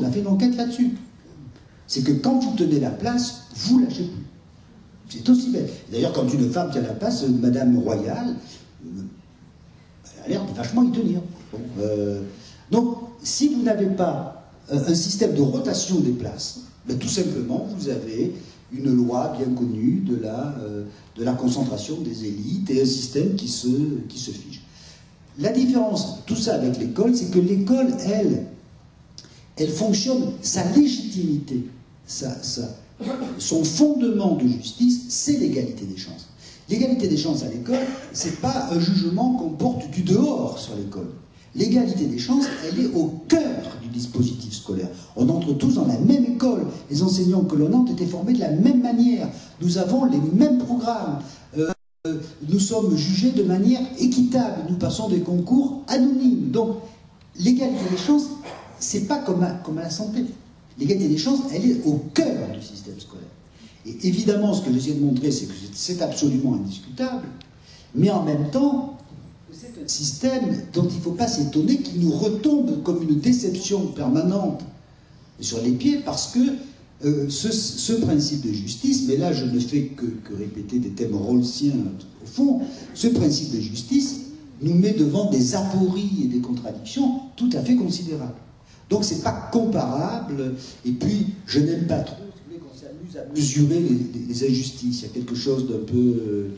on a fait une enquête là-dessus. C'est que quand vous tenez la place, vous lâchez plus. C'est aussi bête. D'ailleurs, quand une femme tient la place, Madame Royale, elle a l'air de vachement y tenir. Bon, donc, si vous n'avez pas un système de rotation des places, ben, tout simplement, vous avez une loi bien connue de la concentration des élites et un système qui se fige. La différence, tout ça avec l'école, c'est que l'école, elle fonctionne, sa légitimité, son fondement de justice, c'est l'égalité des chances. L'égalité des chances à l'école, c'est pas un jugement qu'on porte du dehors sur l'école. L'égalité des chances, elle est au cœur du dispositif scolaire. On entre tous dans la même école. Les enseignants que l'on a ont été formés de la même manière. Nous avons les mêmes programmes. Nous sommes jugés de manière équitable. Nous passons des concours anonymes. Donc, l'égalité des chances, c'est pas comme à la santé. L'égalité des chances, elle est au cœur du système scolaire. Et évidemment, ce que j'essaie de montrer, c'est que c'est absolument indiscutable. Mais en même temps, c'est un système dont il ne faut pas s'étonner qu'il nous retombe comme une déception permanente sur les pieds, parce que ce principe de justice, mais là je ne fais que répéter des thèmes rawlsiens au fond, ce principe de justice nous met devant des apories et des contradictions tout à fait considérables. Donc c'est pas comparable, et puis je n'aime pas trop qu'on s'amuse à mesurer les injustices. Il y a quelque chose d'un peu...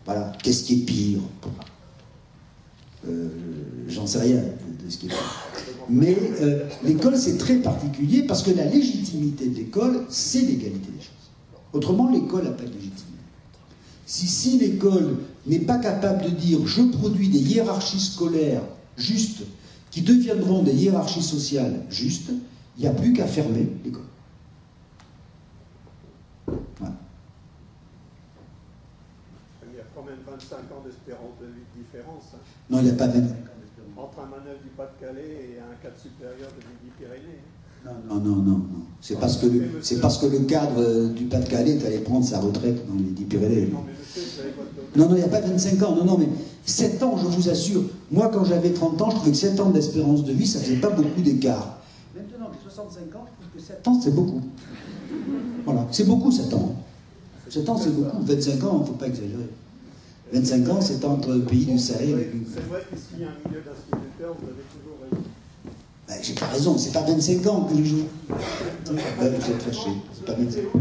voilà, qu'est-ce qui est pire? J'en sais rien de ce qui est pire. Mais l'école, c'est très particulier parce que la légitimité de l'école, c'est l'égalité des chances. Autrement, l'école n'a pas de légitimité. Si l'école n'est pas capable de dire « je produis des hiérarchies scolaires justes », qui deviendront des hiérarchies sociales justes, il n'y a plus qu'à fermer l'école. Voilà. Il y a quand même 25 ans d'espérance de vie de différence. Hein. Non, il n'y a pas 25 ans d'espérance. Entre un manœuvre du Pas-de-Calais et un cadre supérieur de Midi-Pyrénées. Non. C'est parce que le cadre du Pas-de-Calais est allé prendre sa retraite dans les Midi-Pyrénées. Non, il n'y a pas 25 ans. Non, mais 7 ans, je vous assure. Moi, quand j'avais 30 ans, je trouvais que 7 ans d'espérance de vie, ça ne faisait pas beaucoup d'écart. Maintenant, j'ai 65 ans, je trouve que 7 ans, c'est beaucoup. Voilà, c'est beaucoup 7 ans. 7 ans, c'est beaucoup. 25 ans, il ne faut pas exagérer. 25 ans, c'est entre le pays du Sahel. C'est vrai que s'il y a un milieu d'instituteurs, vous avez toujours raison. Ben, j'ai pas raison, c'est pas 25 ans que je joue. Vous êtes fâché, c'est pas 25 ans.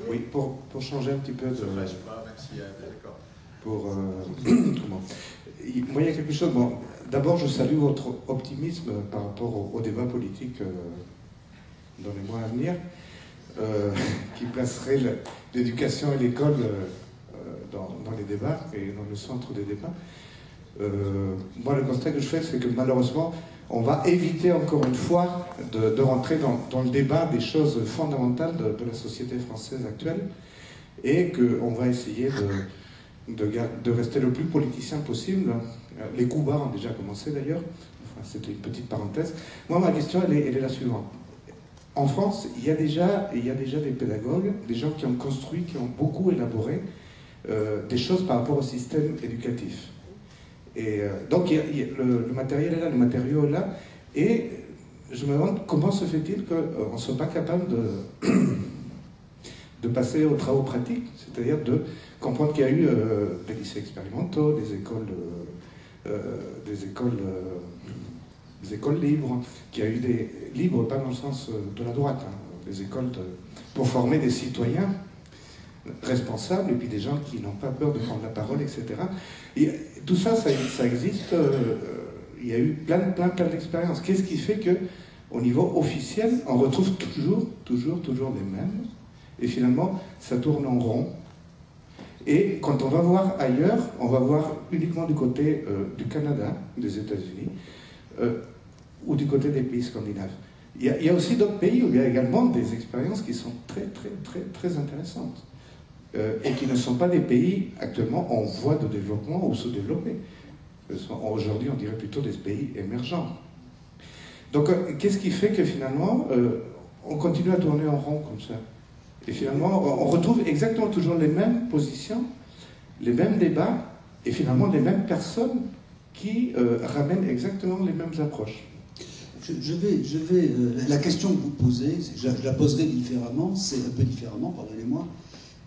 Oui, pour changer un petit peu de... Comment moi, il y a quelque chose... Bon, d'abord, je salue votre optimisme par rapport au débat politique dans les mois à venir, qui placerait l'éducation et l'école dans les débats et dans le centre des débats. Moi, le constat que je fais, c'est que malheureusement, on va éviter encore une fois de rentrer dans le débat des choses fondamentales de la société française actuelle, et qu'on va essayer de rester le plus politicien possible. Les coups bas ont déjà commencé d'ailleurs, enfin, c'était une petite parenthèse. Moi, ma question, elle est la suivante. En France, il y a déjà des pédagogues, des gens qui ont construit, qui ont beaucoup élaboré des choses par rapport au système éducatif. Et donc le matériel est là, le matériau est là, et je me demande comment se fait-il qu'on ne soit pas capable de passer aux travaux pratiques, c'est-à-dire de comprendre qu'il y a eu des lycées expérimentaux, des écoles libres, qu'il y a eu des libres, pas dans le sens de la droite, hein, des écoles pour former des citoyens responsables, et puis des gens qui n'ont pas peur de prendre la parole, etc. Et tout ça, ça existe. Il y a eu plein d'expériences. Qu'est-ce qui fait que, au niveau officiel, on retrouve toujours les mêmes, et finalement, ça tourne en rond. Et quand on va voir ailleurs, on va voir uniquement du côté du Canada, des États-Unis, ou du côté des pays scandinaves. Il y a aussi d'autres pays où il y a également des expériences qui sont très intéressantes. Et qui ne sont pas des pays actuellement en voie de développement ou sous-développés. Aujourd'hui, on dirait plutôt des pays émergents. Donc, qu'est-ce qui fait que finalement, on continue à tourner en rond comme ça? Et finalement, on retrouve exactement toujours les mêmes positions, les mêmes débats, et finalement les mêmes personnes qui ramènent exactement les mêmes approches. la question que vous posez, je la poserai différemment, c'est un peu différemment, pardonnez-moi,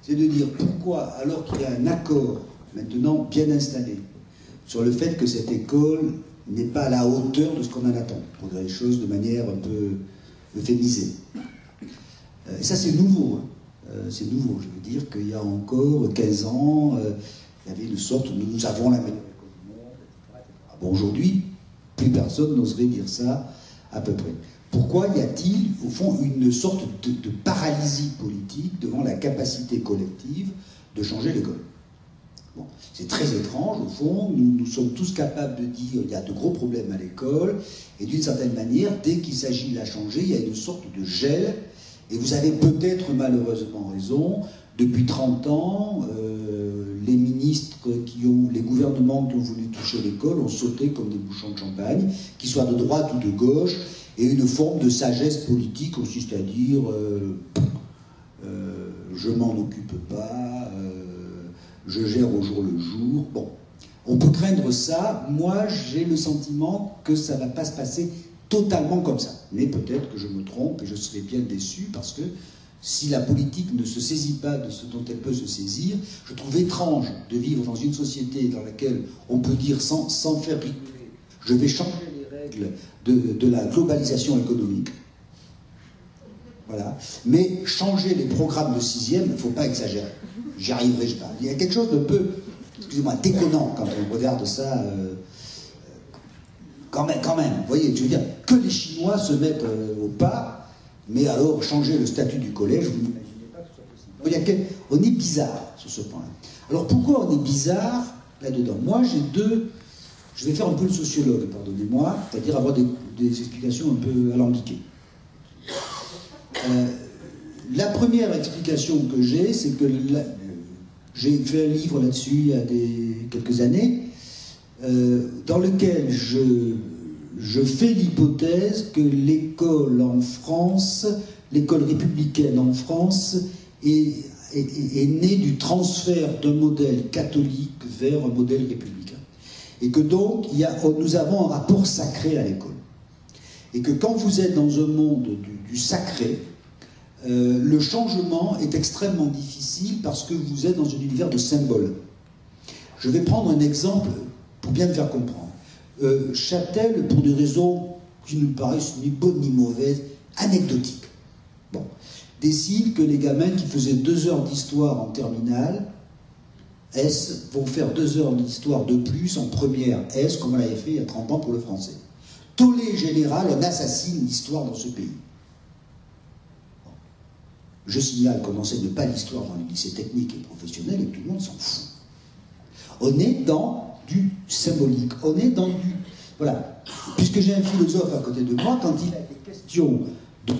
c'est de dire pourquoi, alors qu'il y a un accord maintenant bien installé sur le fait que cette école n'est pas à la hauteur de ce qu'on en attend, pour dire les choses de manière un peu euphémisée. Et ça, c'est nouveau. Hein. C'est nouveau. Je veux dire qu'il y a encore 15 ans, il y avait une sorte, nous avons la meilleure école du monde, etc. Bon, aujourd'hui, plus personne n'oserait dire ça, à peu près. Pourquoi y a-t-il, au fond, une sorte de paralysie politique devant la capacité collective de changer l'école? Bon, c'est très étrange, au fond, nous sommes tous capables de dire qu'il y a de gros problèmes à l'école, et d'une certaine manière, dès qu'il s'agit de la changer, il y a une sorte de gel, et vous avez peut-être malheureusement raison, depuis 30 ans, les ministres les gouvernements qui ont voulu toucher l'école ont sauté comme des bouchons de champagne, qu'ils soient de droite ou de gauche, et une forme de sagesse politique consiste à dire je m'en occupe pas, je gère au jour le jour. Bon, on peut craindre ça. Moi, j'ai le sentiment que ça ne va pas se passer totalement comme ça. Mais peut-être que je me trompe et je serai bien déçu parce que si la politique ne se saisit pas de ce dont elle peut se saisir, je trouve étrange de vivre dans une société dans laquelle on peut dire sans faire rigoler, je vais changer les règles de la globalisation économique. Voilà. Mais changer les programmes de 6e, il ne faut pas exagérer. J'y arriverai pas. Il y a quelque chose de peu, excusez-moi, déconnant quand on regarde ça. Quand même, vous voyez, je veux dire, que les Chinois se mettent au pas, mais alors changer le statut du collège, vous n'imaginez pas que ce soit possible. On est bizarre sur ce point-là. Alors pourquoi on est bizarre là-dedans? Moi, je vais faire un peu le sociologue, pardonnez-moi, c'est-à-dire avoir des explications un peu alambiquées. La première explication que j'ai, c'est que j'ai fait un livre là-dessus il y a quelques années, dans lequel je fais l'hypothèse que l'école en France, l'école républicaine en France, est née du transfert d'un modèle catholique vers un modèle républicain. Et que donc, nous avons un rapport sacré à l'école. Et que quand vous êtes dans un monde du sacré, le changement est extrêmement difficile parce que vous êtes dans un univers de symboles. Je vais prendre un exemple pour bien me faire comprendre. Châtel, pour des raisons qui ne me paraissent ni bonnes ni mauvaises, anecdotiques, décide que les gamins qui faisaient 2 heures d'histoire en terminale S vont faire 2 heures d'histoire de plus en première S, comme on l'avait fait il y a 30 ans pour le français. Tollé général, on assassine l'histoire dans ce pays. Je signale qu'on n'enseigne pas l'histoire dans les lycées techniques et professionnels et que tout le monde s'en fout. On est dans du symbolique, on est dans du... Voilà. Puisque j'ai un philosophe à côté de moi, quand il a des questions de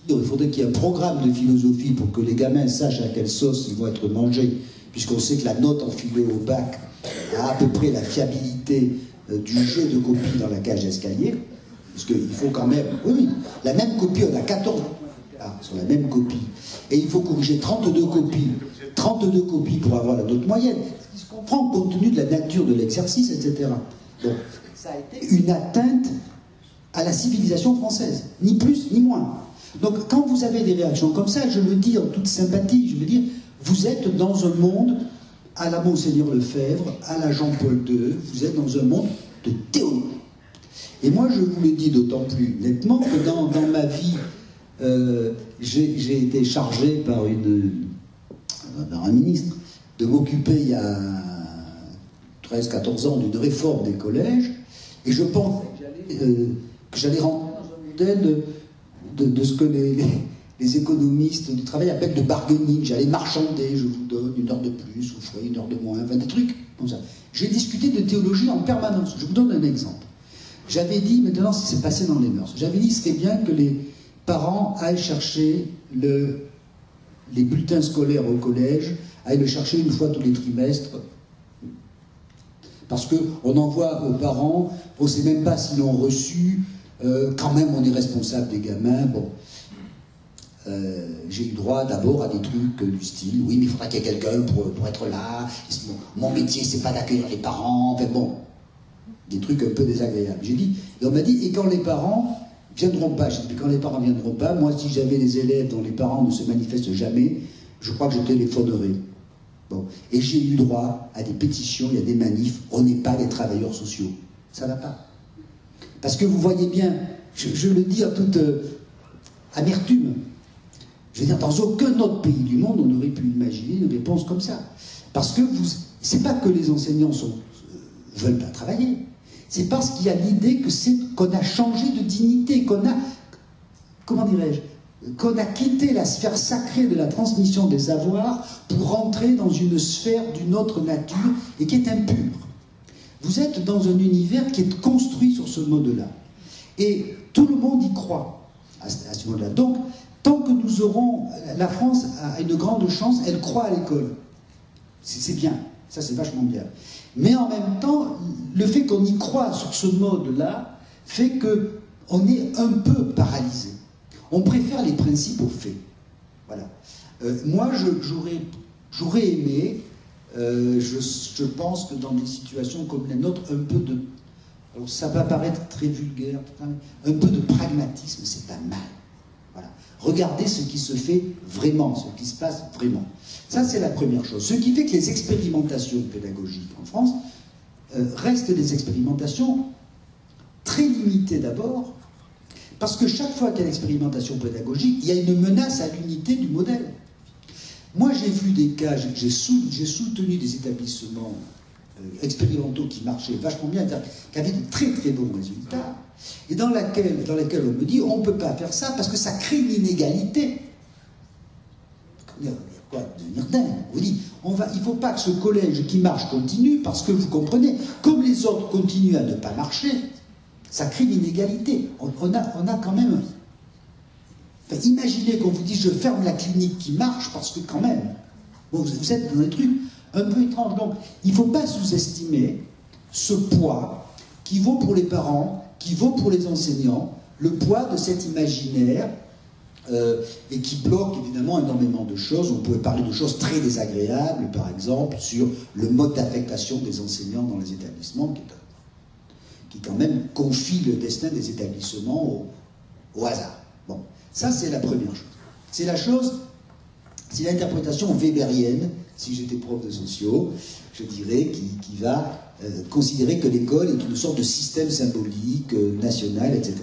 dire il faudrait qu'il y ait un programme de philosophie pour que les gamins sachent à quelle sauce ils vont être mangés, puisqu'on sait que la note en philo au bac a à peu près la fiabilité du jeu de copies dans la cage d'escalier, parce qu'il faut quand même... Oui, la même copie, on a 14 sur la même copie, et il faut corriger 32 copies pour avoir la note moyenne, ce qui se comprend compte tenu de la nature de l'exercice, etc. Donc, ça a été une atteinte à la civilisation française, ni plus ni moins. Donc, quand vous avez des réactions comme ça, je le dis en toute sympathie, je veux dire, vous êtes dans un monde à la Monseigneur Lefebvre, à la Jean-Paul II, vous êtes dans un monde de théologie. Et moi, je vous le dis d'autant plus nettement que dans ma vie, j'ai été chargé par un ministre de m'occuper il y a 13-14 ans d'une réforme des collèges, et je pensais que j'allais rentrer dans un modèle de ce que les économistes du travail appellent de bargaining. J'allais marchander, je vous donne 1 heure de plus, vous ferez 1 heure de moins, enfin des trucs comme ça. J'ai discuté de théologie en permanence. Je vous donne un exemple. J'avais dit, maintenant c'est passé dans les mœurs, j'avais dit ce serait bien que les parents aillent chercher les bulletins scolaires au collège, aillent le chercher 1 fois tous les trimestres, parce qu'on envoie aux parents, on ne sait même pas s'ils l'ont reçu, quand même on est responsable des gamins, bon. J'ai eu droit d'abord à des trucs du style, oui mais il faudra qu'il y ait quelqu'un pour être là, mon métier c'est pas d'accueillir les parents, enfin bon, des trucs un peu désagréables. J'ai dit, et on m'a dit, et quand les parents viendront pas. Je dis, quand les parents viendront pas, moi, si j'avais des élèves dont les parents ne se manifestent jamais, je crois que je téléphonerais. Bon. Et j'ai eu droit à des pétitions, il y a des manifs, on n'est pas des travailleurs sociaux. Ça va pas. Parce que vous voyez bien, je le dis en toute amertume, je veux dire, dans aucun autre pays du monde, on aurait pu imaginer une réponse comme ça. Parce que c'est pas que les enseignants veulent pas travailler, c'est parce qu'il y a l'idée qu'on a changé de dignité, qu'on a, comment dirais-je, qu'on a quitté la sphère sacrée de la transmission des savoirs pour rentrer dans une sphère d'une autre nature et qui est impure. Vous êtes dans un univers qui est construit sur ce mode-là. Et tout le monde y croit à ce mode-là. Donc, tant que nous aurons... La France a une grande chance, elle croit à l'école. C'est bien, ça c'est vachement bien. Mais en même temps, le fait qu'on y croit sur ce mode-là fait qu'on est un peu paralysé. On préfère les principes aux faits. Voilà. Moi, j'aurais aimé, je pense que dans des situations comme la nôtre, un peu de... Alors ça va paraître très vulgaire, un peu de pragmatisme, c'est pas mal. Voilà. Regardez ce qui se fait vraiment, ce qui se passe vraiment. Ça, c'est la première chose. Ce qui fait que les expérimentations pédagogiques en France restent des expérimentations très limitées d'abord, parce que chaque fois qu'il y a une expérimentation pédagogique, il y a une menace à l'unité du modèle. Moi, j'ai vu des cas, j'ai soutenu des établissements expérimentaux qui marchaient vachement bien, qui avaient de très très bons résultats, et dans lesquels on me dit on ne peut pas faire ça parce que ça crée une inégalité. Quoi, devenir dingue. On vous dit, il ne faut pas que ce collège qui marche continue, parce que vous comprenez, comme les autres continuent à ne pas marcher, ça crée une inégalité. On a quand même... Enfin, imaginez qu'on vous dise je ferme la clinique qui marche, parce que quand même, bon, vous êtes dans un truc un peu étrange. Donc, il ne faut pas sous-estimer ce poids qui vaut pour les parents, qui vaut pour les enseignants, le poids de cet imaginaire et qui bloque évidemment énormément de choses. On pourrait parler de choses très désagréables, par exemple, sur le mode d'affectation des enseignants dans les établissements, qui quand même confie le destin des établissements au hasard. Bon, ça c'est la première chose. C'est l'interprétation weberienne, si j'étais prof de sociaux, je dirais, qui va considérer que l'école est une sorte de système symbolique, national, etc.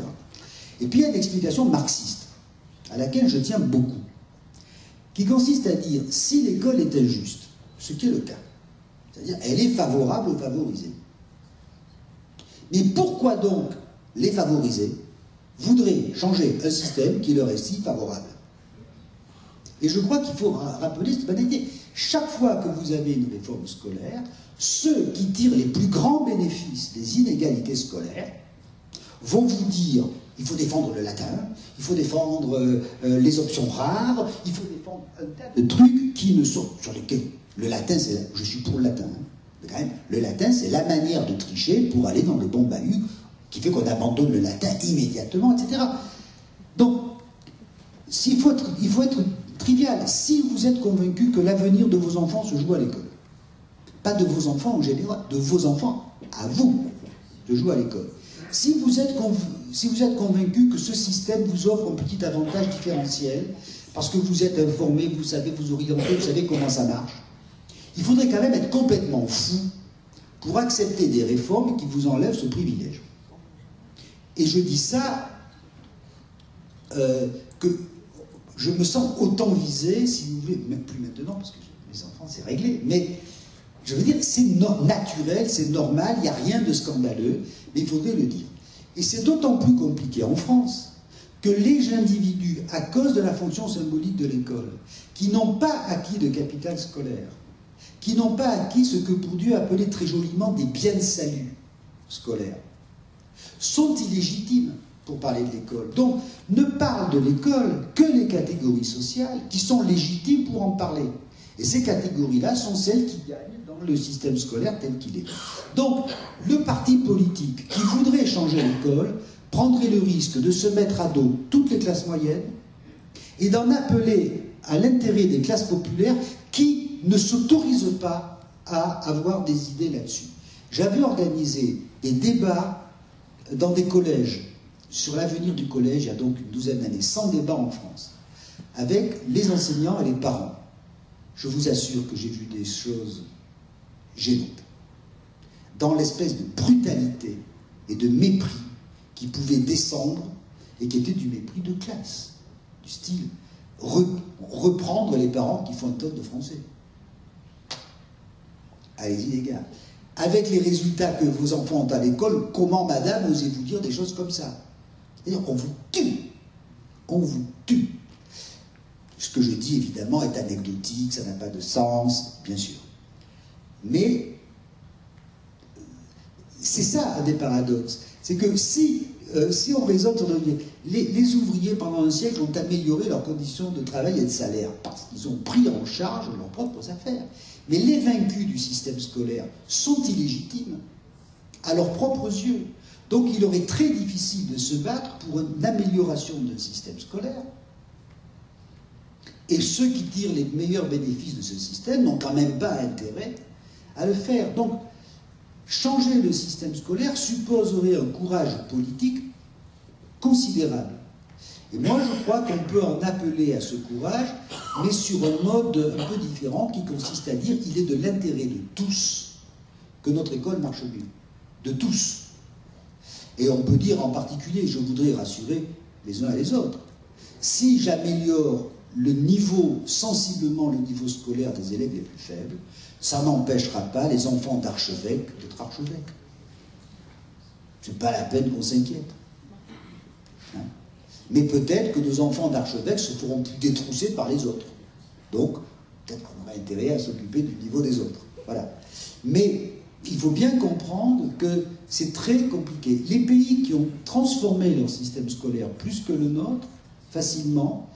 Et puis il y a une explication marxiste, à laquelle je tiens beaucoup, qui consiste à dire, si l'école est injuste, ce qui est le cas, c'est-à-dire elle est favorable aux favorisés, mais pourquoi donc les favorisés voudraient changer un système qui leur est si favorable? Et je crois qu'il faut rappeler cette banalité. Chaque fois que vous avez une réforme scolaire, ceux qui tirent les plus grands bénéfices des inégalités scolaires vont vous dire il faut défendre le latin, il faut défendre les options rares, il faut défendre un tas de trucs qui ne sont sur lesquels le latin, je suis pour le latin, hein, quand même, le latin c'est la manière de tricher pour aller dans le bon bahut qui fait qu'on abandonne le latin immédiatement, etc. Donc, il faut être trivial. Si vous êtes convaincu que l'avenir de vos enfants se joue à l'école, pas de vos enfants en général, de vos enfants à vous, se joue à l'école. Si vous êtes convaincu que ce système vous offre un petit avantage différentiel, parce que vous êtes informé, vous savez vous orienter, vous savez comment ça marche, il faudrait quand même être complètement fou pour accepter des réformes qui vous enlèvent ce privilège. Et je dis ça que je me sens autant visé, si vous voulez, même plus maintenant, parce que mes enfants, c'est réglé, mais je veux dire, c'est naturel, c'est normal, il n'y a rien de scandaleux, mais il faudrait le dire. Et c'est d'autant plus compliqué en France que les individus, à cause de la fonction symbolique de l'école, qui n'ont pas acquis de capital scolaire, qui n'ont pas acquis ce que Bourdieu appelait très joliment des biens de salut scolaires, sont illégitimes pour parler de l'école. Donc, ne parlent de l'école que les catégories sociales qui sont légitimes pour en parler. Et ces catégories-là sont celles qui gagnent dans le système scolaire tel qu'il est. Donc, le parti politique qui voudrait changer l'école prendrait le risque de se mettre à dos toutes les classes moyennes et d'en appeler à l'intérêt des classes populaires qui ne s'autorisent pas à avoir des idées là-dessus. J'avais organisé des débats dans des collèges sur l'avenir du collège il y a donc une douzaine d'années, sans débat en France, avec les enseignants et les parents. Je vous assure que j'ai vu des choses gênantes. Dans l'espèce de brutalité et de mépris qui pouvait descendre et qui était du mépris de classe, du style reprendre les parents qui font une tonne de français. Allez-y les gars. Avec les résultats que vos enfants ont à l'école, comment madame osez-vous dire des choses comme ça? C'est-à-dire qu'on vous tue. On vous tue. Ce que je dis évidemment est anecdotique, ça n'a pas de sens, bien sûr. Mais c'est ça un des paradoxes. C'est que si on raisonne sur les ouvriers pendant un siècle ont amélioré leurs conditions de travail et de salaire parce qu'ils ont pris en charge leurs propres affaires. Mais les vaincus du système scolaire sont illégitimes à leurs propres yeux. Donc il aurait très difficile de se battre pour une amélioration d'un système scolaire. Et ceux qui tirent les meilleurs bénéfices de ce système n'ont quand même pas intérêt à le faire. Donc changer le système scolaire supposerait un courage politique considérable. Et moi, je crois qu'on peut en appeler à ce courage, mais sur un mode un peu différent qui consiste à dire qu'il est de l'intérêt de tous que notre école marche mieux. De tous. Et on peut dire en particulier, je voudrais rassurer les uns et les autres, si j'améliore le niveau, sensiblement le niveau scolaire des élèves les plus faibles, ça n'empêchera pas les enfants d'archevêques d'être archevêques. C'est pas la peine qu'on s'inquiète. Hein? Mais peut-être que nos enfants d'archevêques se feront plus détrousser par les autres. Donc, peut-être qu'on aura intérêt à s'occuper du niveau des autres. Voilà. Mais il faut bien comprendre que c'est très compliqué. Les pays qui ont transformé leur système scolaire plus que le nôtre, facilement,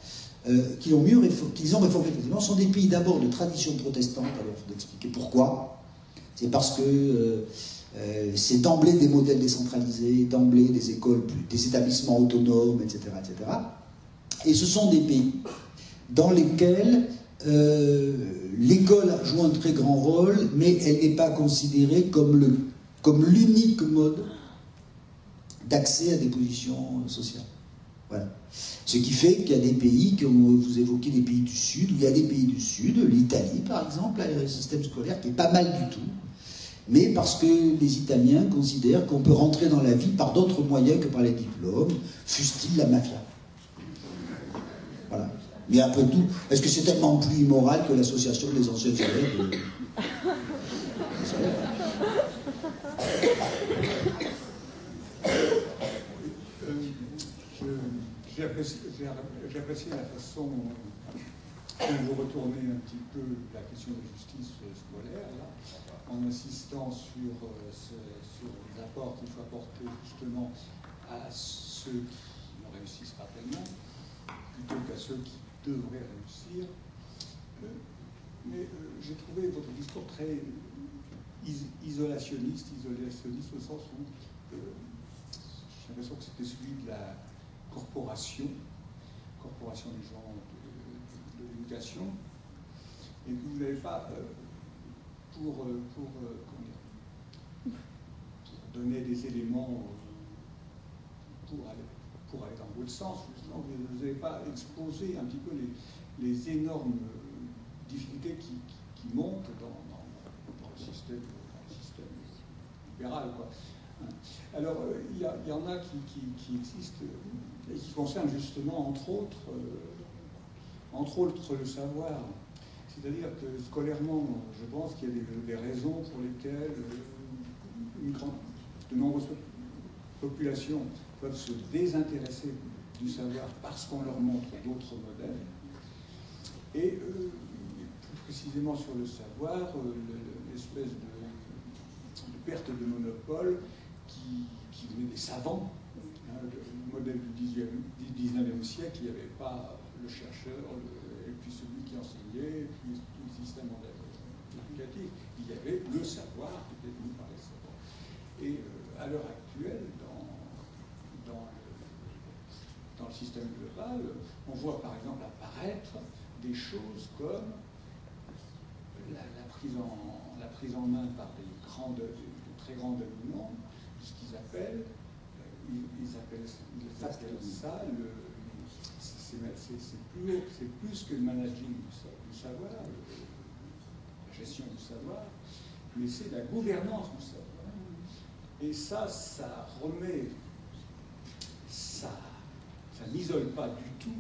qu'ils ont réformé facilement, sont des pays d'abord de tradition protestante. Alors, il faut expliquer pourquoi. C'est parce que c'est d'emblée des modèles décentralisés, d'emblée des écoles, des établissements autonomes, etc., etc. Et ce sont des pays dans lesquels l'école joue un très grand rôle, mais elle n'est pas considérée comme l'unique mode d'accès à des positions sociales. Voilà. Ce qui fait qu'il y a des pays, vous évoquez les pays du Sud, où il y a des pays du Sud, l'Italie par exemple, a un système scolaire qui est pas mal du tout, mais parce que les Italiens considèrent qu'on peut rentrer dans la vie par d'autres moyens que par les diplômes, fût-il la mafia. Voilà. Mais un peu tout. Est-ce que c'est tellement plus immoral que l'association des anciens élèves J'ai apprécié la façon dont vous retournez un petit peu la question de justice scolaire, là, en insistant sur les apports qu'il faut apporter justement à ceux qui ne réussissent pas tellement, plutôt qu'à ceux qui devraient réussir. Mais j'ai trouvé votre discours très isolationniste au sens où j'ai l'impression que c'était celui de la corporation des gens de l'éducation, et que vous n'avez pas, pour donner des éléments pour aller dans votre sens, justement, vous n'avez pas exposé un petit peu les énormes difficultés qui montent dans le système libéral, quoi. Alors, il y en a qui existent et qui concernent justement, entre autres, le savoir. C'est-à-dire que scolairement, je pense qu'il y a des raisons pour lesquelles de nombreuses populations peuvent se désintéresser du savoir parce qu'on leur montre d'autres modèles. Et plus précisément sur le savoir, l'espèce de perte de monopole qui venait des savants. Hein, le modèle du 19e siècle, il n'y avait pas le chercheur, et puis celui qui enseignait, et puis tout le système éducatif. Il y avait le savoir qui était tenu par les savants. Et à l'heure actuelle, dans le système global, on voit par exemple apparaître des choses comme la prise en main par des très grands dominants de ce qu'ils appellent ils appellent ça c'est plus que le managing du savoir, la gestion du savoir, mais c'est la gouvernance du savoir. Et ça remet, ça n'isole pas du tout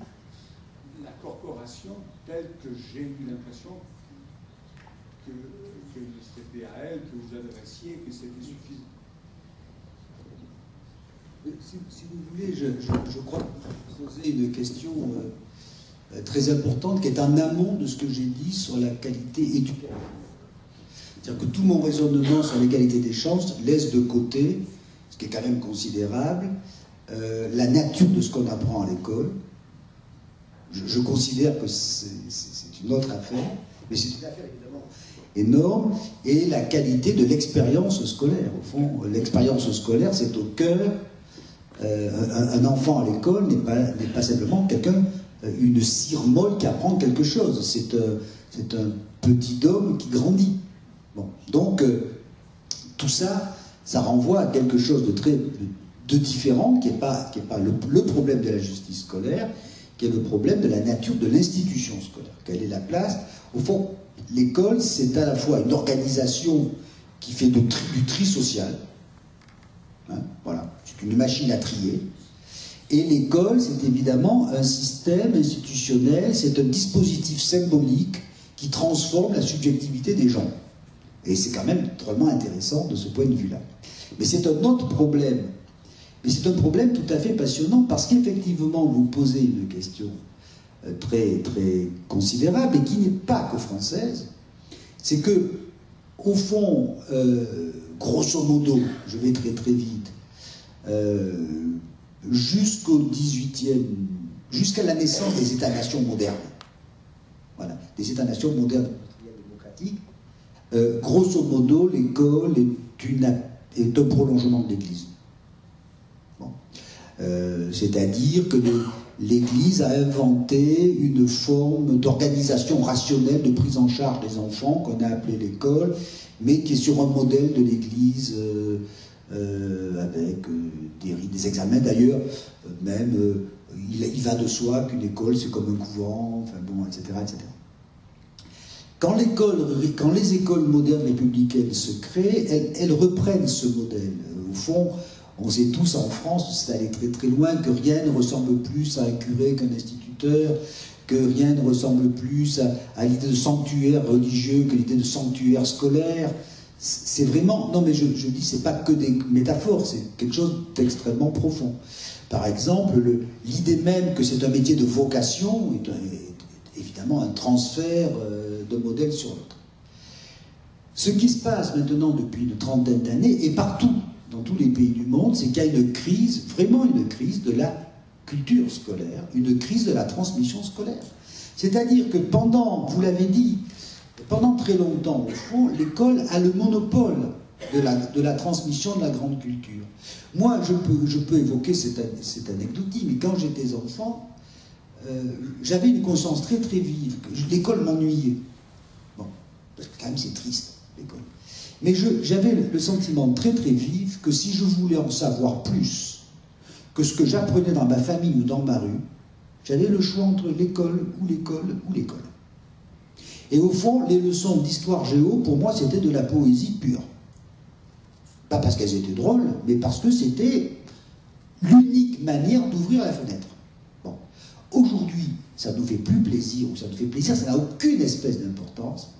la corporation telle que j'ai eu l'impression que c'était à elle que vous adressiez, que c'était suffisant. Si vous voulez, je crois poser une question très importante qui est en amont de ce que j'ai dit sur la qualité éducative. C'est-à-dire que tout mon raisonnement sur l'égalité des chances laisse de côté, ce qui est quand même considérable, la nature de ce qu'on apprend à l'école. Je considère que c'est une autre affaire, mais c'est une affaire évidemment énorme, et la qualité de l'expérience scolaire. Au fond, l'expérience scolaire, c'est au cœur. Un enfant à l'école n'est pas simplement quelqu'un, une cire molle qui apprend quelque chose. C'est un petit homme qui grandit. Bon. Donc, tout ça, ça renvoie à quelque chose de différent, qui n'est pas le problème de la justice scolaire, qui est le problème de la nature de l'institution scolaire. Quelle est la place? Au fond, l'école, c'est à la fois une organisation qui fait du tri social. Voilà, c'est une machine à trier. Et l'école, c'est évidemment un système institutionnel, c'est un dispositif symbolique qui transforme la subjectivité des gens. Et c'est quand même drôlement intéressant de ce point de vue-là. Mais c'est un autre problème. Mais c'est un problème tout à fait passionnant parce qu'effectivement, vous posez une question très, très considérable et qui n'est pas que française. C'est que, au fond, grosso modo, je vais très très vite, jusqu'au 18e, jusqu'à la naissance des États-nations modernes, voilà, des États-nations modernes démocratiques, grosso modo, l'école est un prolongement de l'Église. Bon. C'est-à-dire que l'Église a inventé une forme d'organisation rationnelle de prise en charge des enfants qu'on a appelée l'école, mais qui est sur un modèle de l'Église avec des examens. D'ailleurs, même, il va de soi qu'une école, c'est comme un couvent, enfin bon, etc., etc. Quand les écoles modernes républicaines se créent, elles reprennent ce modèle. Au fond, on sait tous en France, c'est allé très très loin, que rien ne ressemble plus à un curé qu'un instituteur, que rien ne ressemble plus à l'idée de sanctuaire religieux que l'idée de sanctuaire scolaire. C'est vraiment... Non mais je dis, c'est pas que des métaphores, c'est quelque chose d'extrêmement profond. Par exemple, l'idée même que c'est un métier de vocation est évidemment un transfert d'un modèle sur l'autre. Ce qui se passe maintenant depuis une trentaine d'années, et partout, dans tous les pays du monde, c'est qu'il y a une crise, vraiment une crise de la culture scolaire, une crise de la transmission scolaire. C'est-à-dire que pendant, vous l'avez dit, pendant très longtemps, au fond, l'école a le monopole de la transmission de la grande culture. Moi, je peux évoquer cette anecdote, mais quand j'étais enfant, j'avais une conscience très très vive. L'école m'ennuyait. Bon, parce que quand même c'est triste, l'école. Mais j'avais le sentiment très très vif que si je voulais en savoir plus que ce que j'apprenais dans ma famille ou dans ma rue, j'avais le choix entre l'école ou l'école ou l'école. Et au fond, les leçons d'histoire géo, pour moi, c'était de la poésie pure. Pas parce qu'elles étaient drôles, mais parce que c'était l'unique manière d'ouvrir la fenêtre. Bon. Aujourd'hui, ça nous fait plus plaisir, ou ça nous fait plaisir, ça n'a aucune espèce d'importance.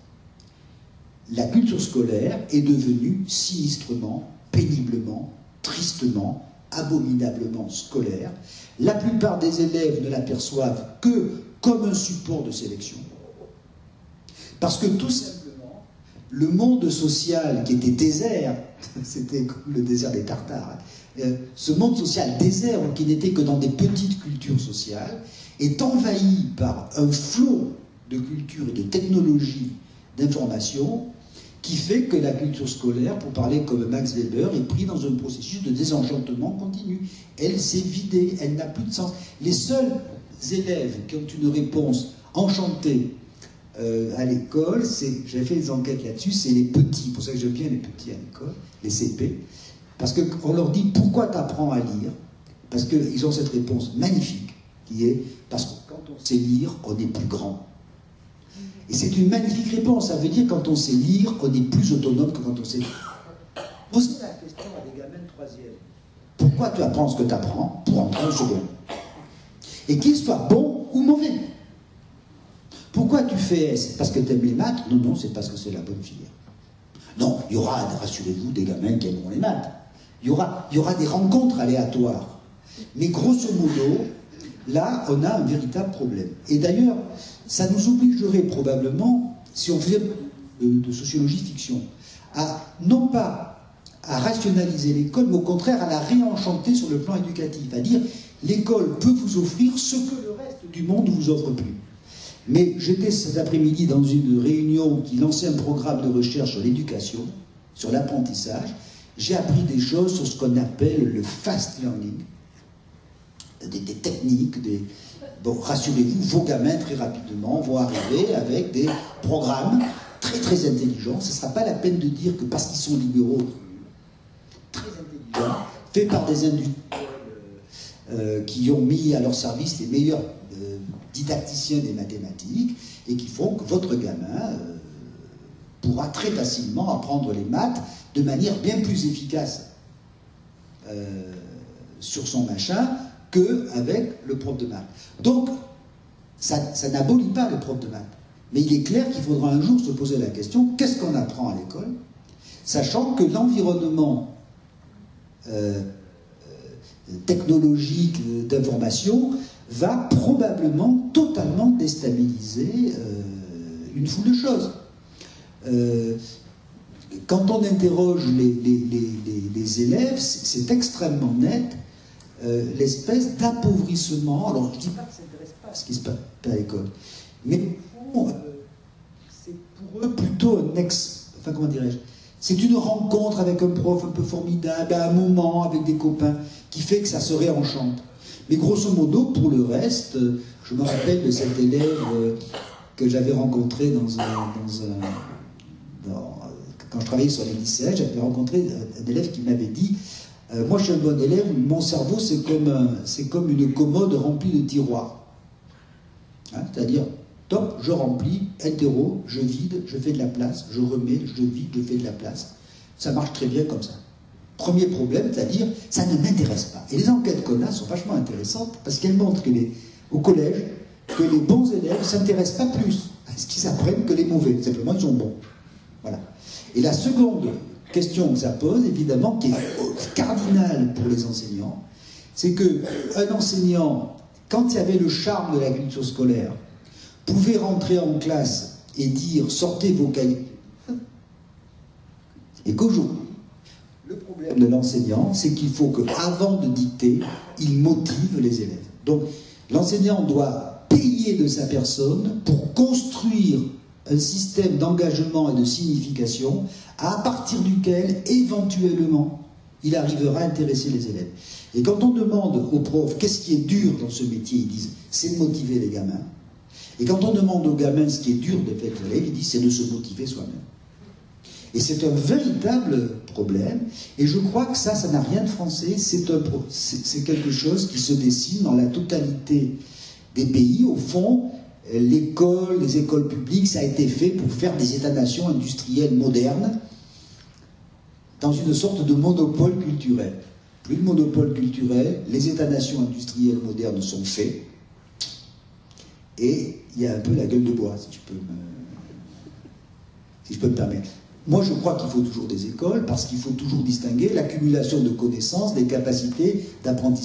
La culture scolaire est devenue sinistrement, péniblement, tristement, abominablement scolaire. La plupart des élèves ne l'aperçoivent que comme un support de sélection. Parce que tout simplement, le monde social qui était désert, c'était comme le désert des Tartares, ce monde social désert qui n'était que dans des petites cultures sociales, est envahi par un flot de culture et de technologie d'information qui fait que la culture scolaire, pour parler comme Max Weber, est prise dans un processus de désenchantement continu. Elle s'est vidée, elle n'a plus de sens. Les seuls élèves qui ont une réponse enchantée à l'école, j'avais fait des enquêtes là-dessus, c'est les petits, pour ça que j'aime bien les petits à l'école, les CP, Parce qu'on leur dit pourquoi tu apprends à lire? Parce qu'ils ont cette réponse magnifique qui est parce que quand on sait lire, on est plus grand. Et c'est une magnifique réponse. Ça veut dire quand on sait lire, on est plus autonome que quand on sait lire. Posez la question à des gamins de 3e. Pourquoi tu apprends ce que tu apprends pour entrer au second? Et qu'il soit bon ou mauvais. Pourquoi tu fais S? Parce que tu aimes les maths? Non, non, c'est parce que c'est la bonne filière. Non, il y aura, rassurez-vous, des gamins qui aimeront les maths. Il y aura des rencontres aléatoires. Mais grosso modo, là, on a un véritable problème. Et d'ailleurs, ça nous obligerait probablement, si on faisait de sociologie fiction, à non pas à rationaliser l'école, mais au contraire à la réenchanter sur le plan éducatif, à dire l'école peut vous offrir ce que le reste du monde ne vous offre plus. Mais j'étais cet après-midi dans une réunion qui lançait un programme de recherche sur l'éducation, sur l'apprentissage. J'ai appris des choses sur ce qu'on appelle le fast learning, des techniques, bon, rassurez-vous, vos gamins très rapidement vont arriver avec des programmes très très intelligents. Ce ne sera pas la peine de dire que parce qu'ils sont libéraux, très intelligents, faits par des industriels qui ont mis à leur service les meilleurs didacticiens des mathématiques et qui font que votre gamin pourra très facilement apprendre les maths de manière bien plus efficace sur son machin qu'avec le prof de maths. Donc, ça n'abolit pas le prof de maths. Mais il est clair qu'il faudra un jour se poser la question, qu'est-ce qu'on apprend à l'école, sachant que l'environnement technologique d'information va probablement totalement déstabiliser une foule de choses. Quand on interroge les élèves, c'est extrêmement net, l'espèce d'appauvrissement. Alors je ne dis pas que ça n'intéresse pas ce qui se passe à l'école, mais c'est pour eux plutôt enfin comment dirais-je, c'est une rencontre avec un prof un peu formidable, à un moment avec des copains, qui fait que ça se réenchante. Mais grosso modo, pour le reste, je me rappelle de cet élève que j'avais rencontré quand je travaillais sur les lycées, j'avais rencontré un élève qui m'avait dit moi je suis un bon élève, mon cerveau c'est comme une commode remplie de tiroirs. Hein, c'est-à-dire, top, je remplis, hétéro, je vide, je fais de la place, je remets, je vide, je fais de la place. Ça marche très bien comme ça. Premier problème, c'est-à-dire, ça ne m'intéresse pas. Et les enquêtes qu'on a sont vachement intéressantes parce qu'elles montrent au collège que les bons élèves ne s'intéressent pas plus à ce qu'ils apprennent que les mauvais. Simplement, ils sont bons. Voilà. Et la seconde question que ça pose, évidemment, qui est cardinale pour les enseignants, c'est qu'un enseignant, quand il y avait le charme de la culture scolaire, pouvait rentrer en classe et dire « sortez vos cahiers », et qu'aujourd'hui, le problème de l'enseignant, c'est qu'il faut qu'avant de dicter, il motive les élèves. Donc, l'enseignant doit payer de sa personne pour construire un système d'engagement et de signification à partir duquel, éventuellement, il arrivera à intéresser les élèves. Et quand on demande aux profs qu'est-ce qui est dur dans ce métier, ils disent c'est de motiver les gamins. Et quand on demande aux gamins ce qui est dur de faire les élèves, ils disent c'est de se motiver soi-même. Et c'est un véritable problème, et je crois que ça n'a rien de français, c'est quelque chose qui se dessine dans la totalité des pays. Au fond, l'école, les écoles publiques, ça a été fait pour faire des États-nations industriels modernes dans une sorte de monopole culturel. Plus de monopole culturel, les États-nations industriels modernes sont faits, et il y a un peu la gueule de bois, si je peux me permettre. Moi, je crois qu'il faut toujours des écoles, parce qu'il faut toujours distinguer l'accumulation de connaissances des capacités d'apprentissage.